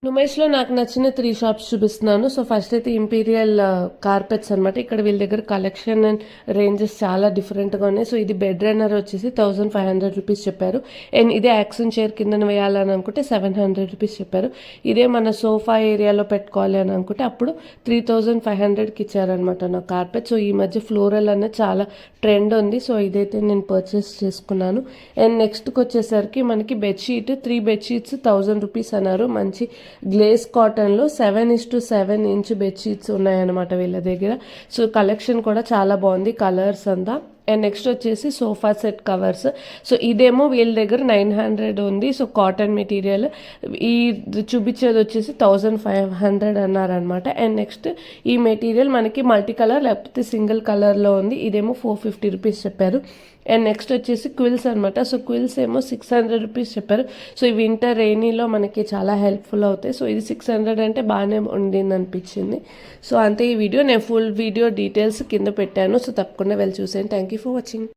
నుమైస్‌లో నాకు నచ్చిన 3 షాప్స్ చూపిస్తున్నాను. సో, ఫస్ట్ అయితే ఇంపీరియల్ కార్పెట్స్ అనమాట. ఇక్కడ వీళ్ళ దగ్గర కలెక్షన్ అండ్ రేంజెస్ చాలా డిఫరెంట్‌గా ఉన్నాయి. సో, ఇది బెడ్ రన్నర్ వచ్చేసి ₹1500 చెప్పారు. అండ్ ఇదే యాక్సన్ చైర్ కిందన వేయాలని అనుకుంటే ₹700 చెప్పారు. ఇదే మన సోఫా ఏరియాలో పెట్టుకోవాలి అని అనుకుంటే అప్పుడు 3500కి ఇచ్చారనమాట నాకు కార్పెట్. సో, ఈ మధ్య ఫ్లోరల్ అనేది చాలా ట్రెండ్ ఉంది. సో, ఇదైతే నేను పర్చేస్ చేసుకున్నాను. అండ్ నెక్స్ట్‌కి వచ్చేసరికి మనకి బెడ్‌షీట్ 3 బెడ్‌షీట్స్ ₹1000 అన్నారు. మంచి గ్లేస్ కాటన్లో 7:7 ఇంచ్ బెడ్షీట్స్ ఉన్నాయన్నమాట వీళ్ళ దగ్గర. సో కలెక్షన్ కూడా చాలా బాగుంది, కలర్స్ అంతా. అండ్ నెక్స్ట్ వచ్చేసి సోఫా సెట్ కవర్స్. సో ఇదేమో వీళ్ళ దగ్గర 900 ఉంది. So cotton material. ఈ చూపించేది వచ్చేసి 1500 అన్నారనమాట. అండ్ నెక్స్ట్ ఈ మెటీరియల్ మనకి మల్టీ కలర్ లేకపోతే సింగిల్ కలర్లో ఉంది. ఇదేమో ₹450 చెప్పారు. అండ్ నెక్స్ట్ వచ్చేసి క్విల్స్ అనమాట. సో క్విల్స్ ఏమో ₹600 చెప్పారు. సో ఈ వింటర్ రెయినీలో మనకి చాలా హెల్ప్ఫుల్ అవుతాయి. సో ఇది 600 అంటే బాగానే ఉండింది అనిపించింది. సో అంతే ఈ వీడియో. నేను ఫుల్ వీడియో డీటెయిల్స్ కింద పెట్టాను. సో తప్పకుండా వెళ్ళి చూసేయండి. Thank you for watching.